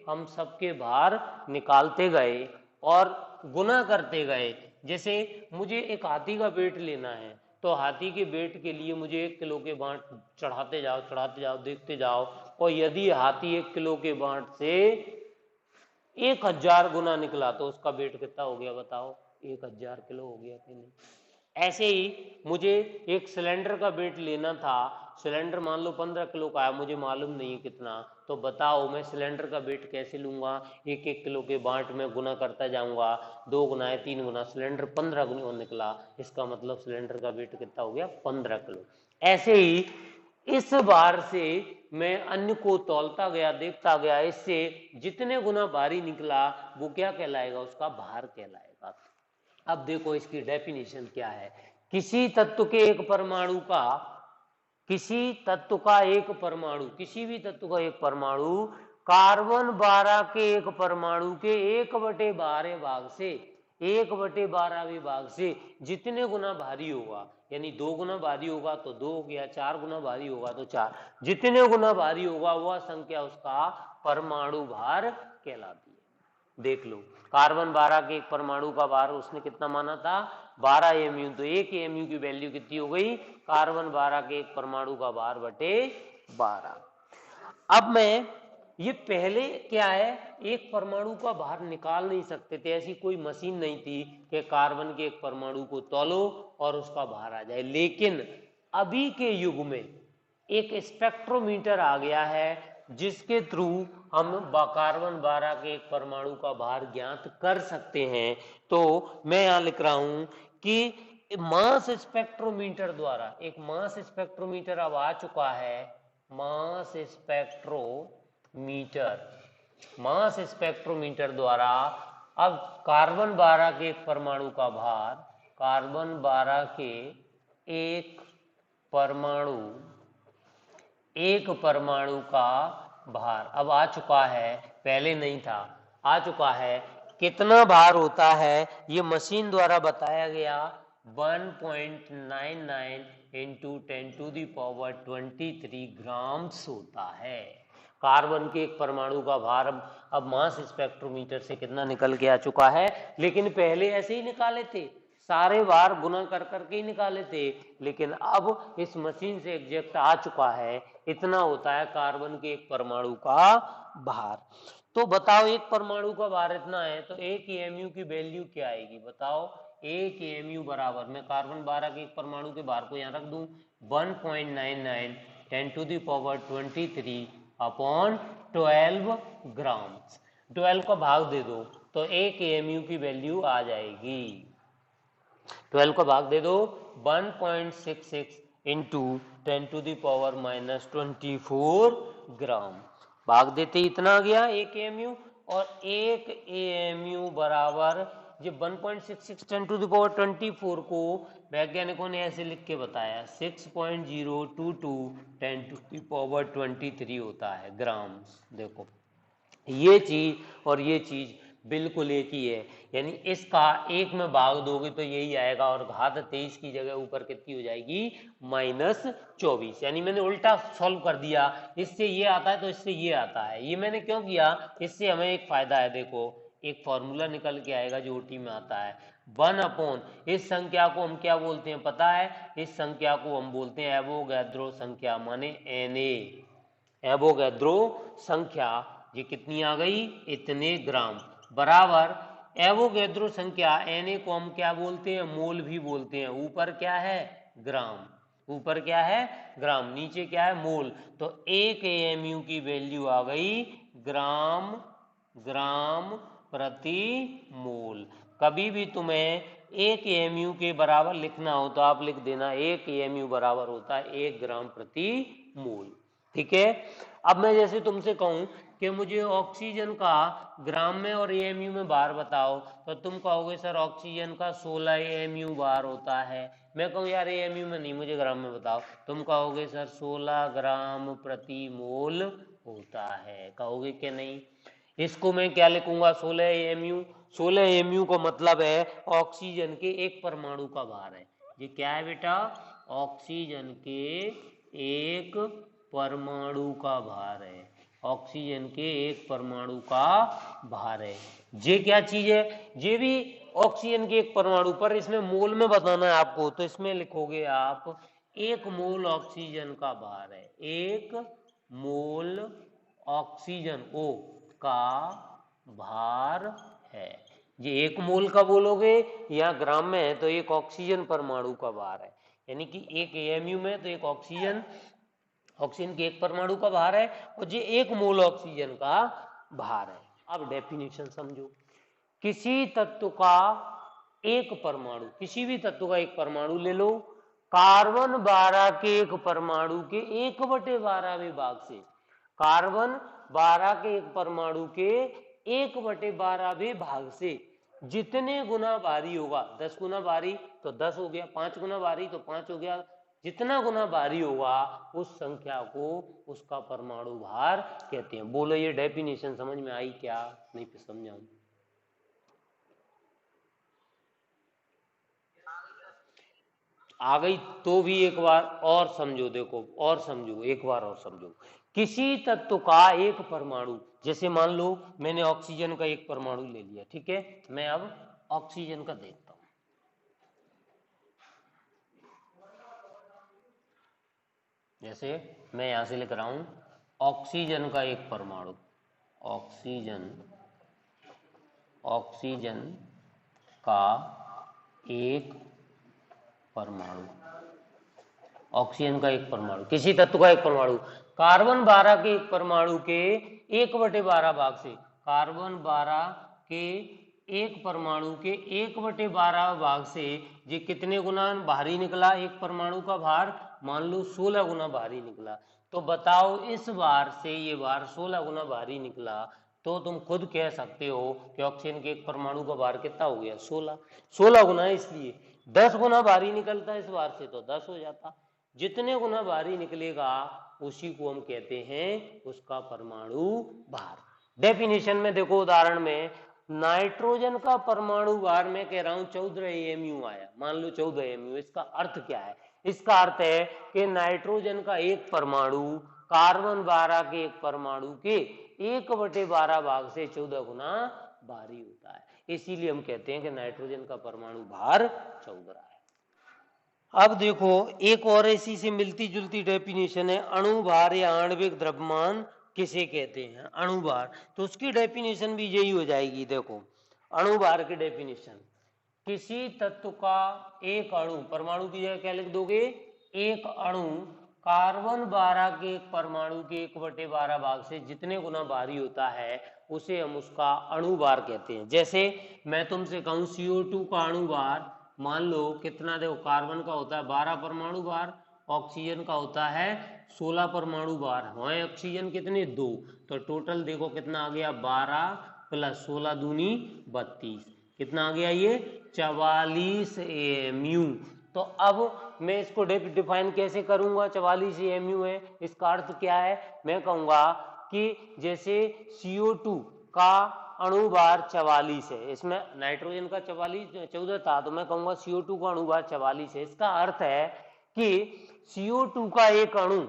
हम सबके भार निकालते गए और गुना करते गए। जैसे मुझे एक हाथी का वेट लेना है, तो हाथी के वेट के लिए मुझे 1 किलो के बांट चढ़ाते जाओ देखते जाओ, और यदि हाथी 1 किलो के बांट से 1000 गुना निकला तो उसका वेट कितना हो गया बताओ, 1000 किलो हो गया कि नहीं। ऐसे ही मुझे एक सिलेंडर का वेट लेना था, सिलेंडर मान लो 15 किलो का है, मुझे मालूम नहीं है कितना, तो बताओ मैं सिलेंडर का वेट कैसे लूंगा, 1-1 किलो के बांट में गुना करता जाऊंगा, 2 गुना है 3 गुना, सिलेंडर 15 गुना निकला, इसका मतलब सिलेंडर का वेट कितना हो गया, 15 किलो। ऐसे ही इस बार से मैं अन्य को तौलता गया, देखता गया, इससे जितने गुना भारी निकला वो क्या कहलाएगा, उसका भार कहलाएगा। अब देखो इसकी डेफिनेशन क्या है, किसी तत्व के एक परमाणु का, किसी तत्व का एक परमाणु, किसी भी तत्व का एक परमाणु कार्बन 12 के एक परमाणु के 1/12 भाग से, 1/12वें भाग से जितने गुना भारी होगा, यानी 2 गुना भारी होगा तो 2 हो गया, 4 गुना भारी होगा तो 4, जितने गुना भारी होगा वह संख्या उसका परमाणु भार कहलाती है। देख लो कार्बन 12 के एक परमाणु का भार उसने कितना माना था, 12 AMU, तो एक AMU की वैल्यू कितनी हो गई, कार्बन 12 के एक परमाणु का भार बटे 12। अब मैं ये पहले क्या है, एक परमाणु का भार निकाल नहीं सकते थे, ऐसी कोई मशीन नहीं थी कि कार्बन के एक परमाणु को तौलो और उसका भार आ जाए। लेकिन अभी के युग में एक स्पेक्ट्रोमीटर आ गया है जिसके थ्रू हम कार्बन 12 के एक परमाणु का भार ज्ञात कर सकते हैं। तो मैं यहां लिख रहा हूं कि मास स्पेक्ट्रोमीटर द्वारा, एक मास स्पेक्ट्रोमीटर अब आ चुका है, मास स्पेक्ट्रोमीटर, मास स्पेक्ट्रोमीटर द्वारा अब कार्बन 12 के एक परमाणु का भार, कार्बन 12 के एक परमाणु, एक परमाणु का भार अब आ चुका है, पहले नहीं था, आ चुका है। कितना भार होता है ये मशीन द्वारा बताया गया, 1.99 इंटू 10⁻23 ग्राम्स होता है। कार्बन के एक परमाणु का भार अब मास स्पेक्ट्रोमीटर से कितना निकल के आ चुका है, लेकिन पहले ऐसे ही निकाले थे, सारे भार गुना कर करके ही निकाले थे, लेकिन अब इस मशीन से एग्जैक्ट आ चुका है, इतना होता है कार्बन के एक परमाणु का भार। तो बताओ एक परमाणु का भार इतना है, तो एक AMU की वैल्यू क्या आएगी बताओ, एक AMU बराबर, मैं कार्बन 12 के एक परमाणु के भार को यहाँ रख दूं 1.99 10⁻23 अपॉन 12 ग्राम, 12 का भाग दे दो तो एक AMU की वैल्यू आ जाएगी, 12 का भाग दे दो 1.66 इंटू 10⁻⁻24 ग्राम, भाग देते इतना आ गया एक AMU। और एक AMU बराबर ये 1.66 10⁻24 को वैज्ञानिकों ने ऐसे लिख के बताया 6.022 10⁻23 होता है ग्राम। देखो ये चीज और ये चीज बिल्कुल एक ही है, यानी इसका एक में भाग दोगे तो यही आएगा और घात 23 की जगह ऊपर कितनी हो जाएगी, -24। यानी मैंने उल्टा सॉल्व कर दिया, इससे ये आता है तो इससे ये आता है। ये मैंने क्यों किया, इससे हमें एक फायदा है, देखो एक फॉर्मूला निकल के आएगा जो ओटी में आता है, 1/, इस संख्या को हम क्या बोलते हैं पता है, इस संख्या को हम बोलते हैं एवोगैड्रो संख्या, माने Na, एवोगैड्रो संख्या। ये कितनी आ गई, इतने ग्राम, बराबर एवोगैड्रो संख्या Na को हम क्या बोलते हैं, मोल भी बोलते हैं। ऊपर क्या है, ग्राम, ऊपर क्या है, ग्राम, नीचे क्या है, मोल। तो 1 AMU की वैल्यू आ गई ग्राम, ग्राम प्रति मोल। कभी भी तुम्हें 1 AMU के बराबर लिखना हो तो आप लिख देना 1 AMU बराबर होता है 1 ग्राम प्रति मोल। ठीक है। अब मैं जैसे तुमसे कहूं कि मुझे ऑक्सीजन का ग्राम में और AMU में बार बताओ, तो तुम कहोगे सर ऑक्सीजन का 16 AMU बार होता है। मैं कहूँ यार AMU में नहीं, मुझे ग्राम में बताओ, तुम कहोगे सर 16 ग्राम प्रति मोल होता है, कहोगे कि नहीं। इसको मैं क्या लिखूंगा, 16 AMU। 16 AMU का मतलब है ऑक्सीजन के एक परमाणु का भार है। ये क्या है बेटा, ऑक्सीजन के एक परमाणु का भार है, ऑक्सीजन के एक परमाणु का भार है। ये क्या चीज है, ये भी ऑक्सीजन के एक परमाणु पर, इसमें मोल में बताना है आपको, तो इसमें लिखोगे आप 1 मोल ऑक्सीजन का भार है, 1 मोल ऑक्सीजन O का भार है। ये 1 मोल का बोलोगे या ग्राम में है तो एक ऑक्सीजन परमाणु का भार है, यानी कि 1 AMU में तो एक ऑक्सीजन के एक परमाणु का भार है और ये 1 मोल ऑक्सीजन का भार है। अब डेफिनेशन समझो, किसी तत्व का एक परमाणु, किसी भी तत्व का एक परमाणु ले लो, कार्बन 12 के एक परमाणु के 1/12वें भाग से, कार्बन 12 के एक परमाणु के 1/12वें भाग से जितने गुना भारी होगा, 10 गुना भारी तो 10 हो गया, 5 गुना भारी तो 5 हो गया, जितना गुना भारी होगा उस संख्या को उसका परमाणु भार कहते हैं। बोलो ये डेफिनेशन समझ में आई क्या, नहीं समझाऊं, आ गई तो भी एक बार और समझो, देखो और समझो, एक बार और समझो। किसी तत्व का एक परमाणु, जैसे मान लो मैंने ऑक्सीजन का एक परमाणु ले लिया, ठीक है, मैं अब ऑक्सीजन का देखता हूं, जैसे मैं यहां से लिख रहा हूं ऑक्सीजन का एक परमाणु, ऑक्सीजन, ऑक्सीजन का एक परमाणु, ऑक्सीजन का एक परमाणु, किसी तत्व का एक परमाणु, कार्बन 12 के एक परमाणु के 1/12 भाग से, कार्बन 12 के एक परमाणु के 1/12 भाग से ये कितने गुना भारी निकला, एक परमाणु का भार मान लो 16 गुना भारी निकला। तो बताओ इस बार से ये बार 16 गुना भारी निकला, तो तुम खुद कह सकते हो कि ऑक्सीजन के एक परमाणु का भार कितना हो गया, 16 गुना, इसलिए 10 गुना भारी निकलता इस बार से तो 10 हो जाता, जितने गुना भारी निकलेगा उसी को हम कहते हैं उसका परमाणु भार। डेफिनेशन में देखो, उदाहरण में नाइट्रोजन का परमाणु भार मैं कह रहा हूं 14 AMU आया, मान लो 14 AMU, इसका अर्थ क्या है, इसका अर्थ है कि नाइट्रोजन का एक परमाणु कार्बन 12 के एक परमाणु के 1/12 भाग से 14 गुना भारी होता है, इसीलिए हम कहते हैं कि नाइट्रोजन का परमाणु भार 14 है। अब देखो एक और इसी से मिलती जुलती डेफिनेशन है, अणु भार या आणविक द्रव्यमान किसे कहते हैं, अणु भार, तो उसकी डेफिनेशन भी यही हो जाएगी। देखो अणु भार की डेफिनेशन, किसी तत्व का एक अणु, परमाणु की जगह क्या लिख दोगे, एक अणु कार्बन 12 के एक परमाणु के 1/12 भाग से जितने गुना भारी होता है उसे हम उसका अणु भार कहते हैं। जैसे मैं तुमसे कहूं CO2 का अणु भार मान लो कितना, देखो कार्बन का होता है 12 परमाणु भार, ऑक्सीजन का होता है 16 परमाणु भार, वहीं ऑक्सीजन कितने 2, तो टोटल देखो कितना आ गया 12 + 16 दूनी 32, कितना आ गया ये 44 AMU। तो अब मैं इसको डिफाइन कैसे करूंगा, 44 AMU है, इसका अर्थ क्या है, मैं कहूंगा कि जैसे CO2 का अणुभार 44 है, इसमें नाइट्रोजन का 14 था, तो मैं कहूंगा CO2 का अणुभार 44 है। इसका अर्थ है कि CO2 का एक अणु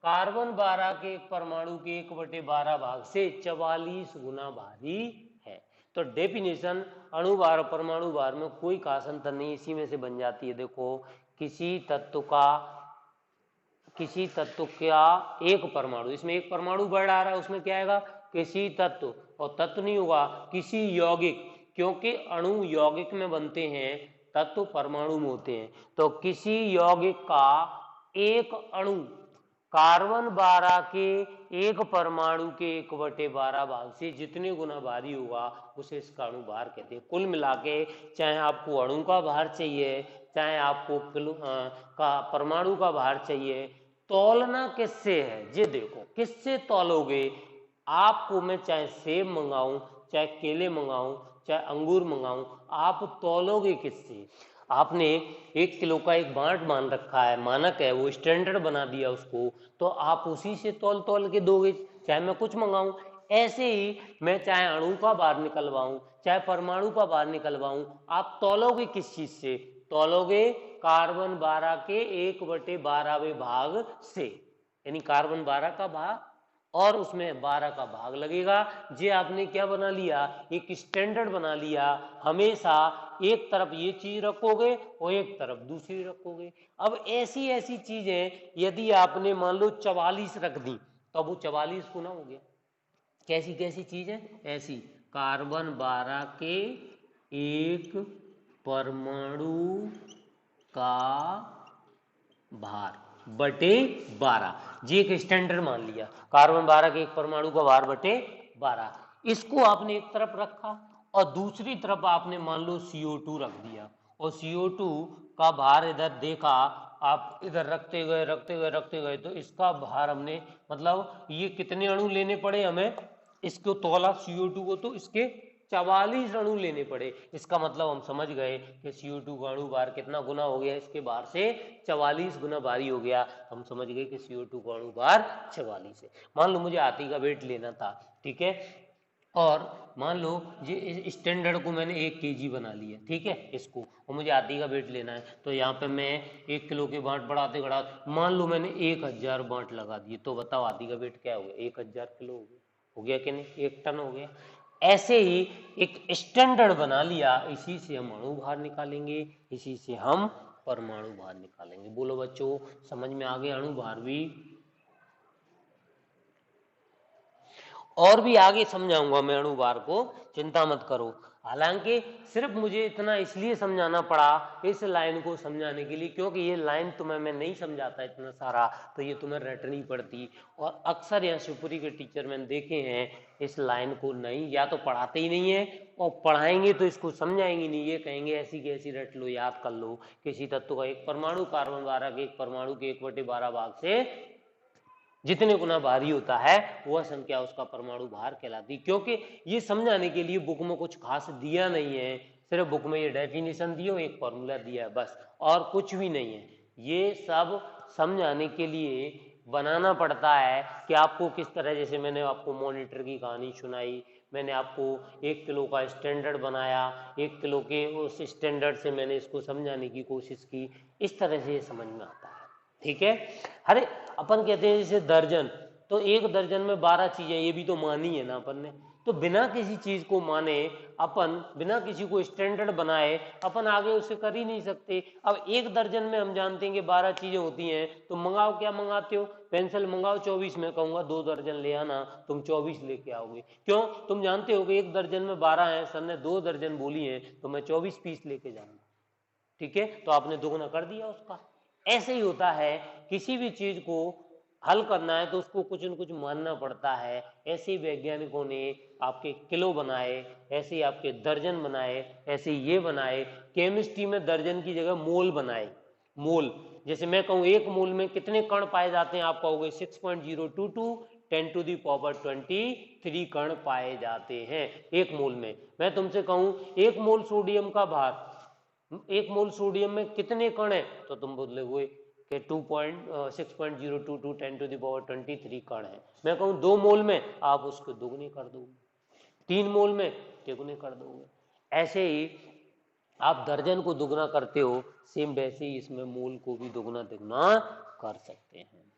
कार्बन 12 के एक परमाणु के 1/12 भाग से 44 गुना भारी है। तो डेफिनेशन अणु भार और परमाणु भार में कोई खास अंतर नहीं, इसी में से बन जाती है। देखो, किसी तत्व का एक परमाणु, इसमें एक परमाणु बढ़ आ रहा है, उसमें क्या आएगा, किसी तत्व, और तत्व नहीं होगा किसी यौगिक, क्योंकि अणु यौगिक में बनते हैं, तत्व परमाणु में होते हैं। तो किसी यौगिक का एक अणु कार्बन 12 के एक परमाणु के 1/12 भाग से जितने गुना भारी होगा उसे इसका अणु भार कहते हैं। कुल मिला के चाहे आपको अणु का भार चाहिए, चाहे आपको परमाणु का भार चाहिए, तौलना किससे है ये देखो, किससे तौलोगे। आपको मैं चाहे सेब मंगाऊं, चाहे केले मंगाऊं, चाहे अंगूर मंगाऊं, आप तौलोगे किससे। आपने 1 किलो का एक बांट मान रखा है, मानक है, वो स्टैंडर्ड बना दिया उसको, तो आप उसी से तौल तौल के दोगे, चाहे मैं कुछ मंगाऊं। ऐसे ही मैं चाहे अणु का भार निकलवाऊं, चाहे परमाणु का भार निकलवाऊं, आप तौलोगे किस चीज से, तौलोगे कार्बन 12 के 1/12वें भाग से, यानी कार्बन 12 का भाग और उसमें 12 का भाग लगेगा। ये आपने क्या बना लिया, एक स्टैंडर्ड बना लिया। हमेशा एक तरफ ये चीज रखोगे और एक तरफ दूसरी रखोगे। अब ऐसी ऐसी चीजें यदि आपने मान लो 44 रख दी, तो अब वो 44 गुना हो गया। कैसी कैसी चीजें, ऐसी कार्बन 12 के एक परमाणु का भार बटे 12, जी एक स्टैंडर्ड मान लिया, कार्बन 12 के एक परमाणु का भार बटे 12। इसको आपने एक तरफ रखा और दूसरी तरफ आपने मान लो CO2 रख दिया, और CO2 का भार इधर देखा, आप इधर रखते गए रखते गए रखते गए, तो इसका भार हमने, मतलब ये कितने अणु लेने पड़े हमें, इसको तौला CO2 को, तो इसके 44 अणु लेने पड़े। इसका मतलब हम समझ गए कि CO2 का अणु भार कितना गुना हो गया, इसके भार से 44 गुना भारी हो गया। हम समझ गए कि CO2 का अणु भार 44 है। मान लो मुझे हाथी का वेट लेना था, ठीक है, और मान लो ये स्टैंडर्ड को मैंने 1 kg बना लिया, ठीक है, इसको, और मुझे हाथी का वेट लेना है, तो यहाँ पे मैं 1 किलो के बांट बढ़ाते बढ़ाते मान लो मैंने 1000 बांट लगा दिए, तो बताओ हाथी का वेट क्या हो गया, 1000 किलो हो गया कि नहीं, 1 टन हो गया। ऐसे ही एक स्टैंडर्ड बना लिया, इसी से हम अणु भार निकालेंगे, इसी से हम परमाणु भार निकालेंगे। बोलो बच्चों, समझ में आ गया अणु भार भी। और भी आगे समझाऊंगा मैं अणु भार को, चिंता मत करो। हालांकि सिर्फ मुझे इतना इसलिए समझाना पड़ा इस लाइन को समझाने के लिए, क्योंकि ये लाइन तुम्हें मैं नहीं समझाता इतना सारा, तो ये तुम्हें रटनी पड़ती। और अक्सर यहाँ शिवपुरी के टीचर मैंने देखे हैं, इस लाइन को नहीं, या तो पढ़ाते ही नहीं है, और पढ़ाएंगे तो इसको समझाएंगे नहीं, ये कहेंगे ऐसी की ऐसी रट लो, याद कर लो। किसी तत्व का एक परमाणु कार्बन 12 के एक परमाणु के 1/12 भाग से जितने गुना भारी होता है वह संख्या उसका परमाणु भार कहलाती। क्योंकि ये समझाने के लिए बुक में कुछ खास दिया नहीं है, सिर्फ बुक में ये डेफिनेशन दिया, एक फॉर्मूला दिया है बस, और कुछ भी नहीं है। ये सब समझाने के लिए बनाना पड़ता है कि आपको किस तरह, जैसे मैंने आपको मॉनिटर की कहानी सुनाई, मैंने आपको 1 किलो का स्टैंडर्ड बनाया, 1 किलो के उस स्टैंडर्ड से मैंने इसको समझाने की कोशिश की, इस तरह से ये समझ में आता है, ठीक है। अरे अपन कहते हैं जैसे दर्जन, तो एक दर्जन में 12 चीजें, ये भी तो मानी है ना अपन ने। तो बिना किसी चीज को माने, अपन बिना किसी को स्टैंडर्ड बनाए अपन आगे उसे कर ही नहीं सकते। अब एक दर्जन में हम जानते हैं कि 12 चीजें होती हैं, तो मंगाओ, क्या मंगाते हो, पेंसिल मंगाओ 24, मैं कहूंगा 2 दर्जन ले आना, तुम 24 लेके आओगे। क्यों, तुम जानते हो कि एक दर्जन में 12 है, सर ने 2 दर्जन बोली है, तो मैं 24 पीस लेके जाऊंगा, ठीक है, तो आपने दोगुना कर दिया उसका। ऐसे ही होता है, किसी भी चीज को हल करना है तो उसको कुछ न कुछ मानना पड़ता है। ऐसे ही वैज्ञानिकों ने आपके किलो बनाए, ऐसे ही आपके दर्जन बनाए, ऐसे ही ये बनाए। केमिस्ट्री में दर्जन की जगह मोल बनाए, मोल। जैसे मैं कहूँ 1 मोल में कितने कण पाए जाते हैं, आप कहोगे 6.022 10⁻23 कण पाए जाते हैं 1 मोल में। मैं तुमसे कहूँ 1 मोल सोडियम का भार, 1 मोल सोडियम में कितने कण है, तो तुम बोलोगे कि 6.022 10⁻23 कण है। मैं कहूँ 2 मोल में, आप उसको दोगुनी कर दोगे, 3 मोल में तिगुने कर दोगे। ऐसे ही आप दर्जन को दुगना करते हो, सेम वैसे ही इसमें मोल को भी दुगना तिगुना कर सकते हैं।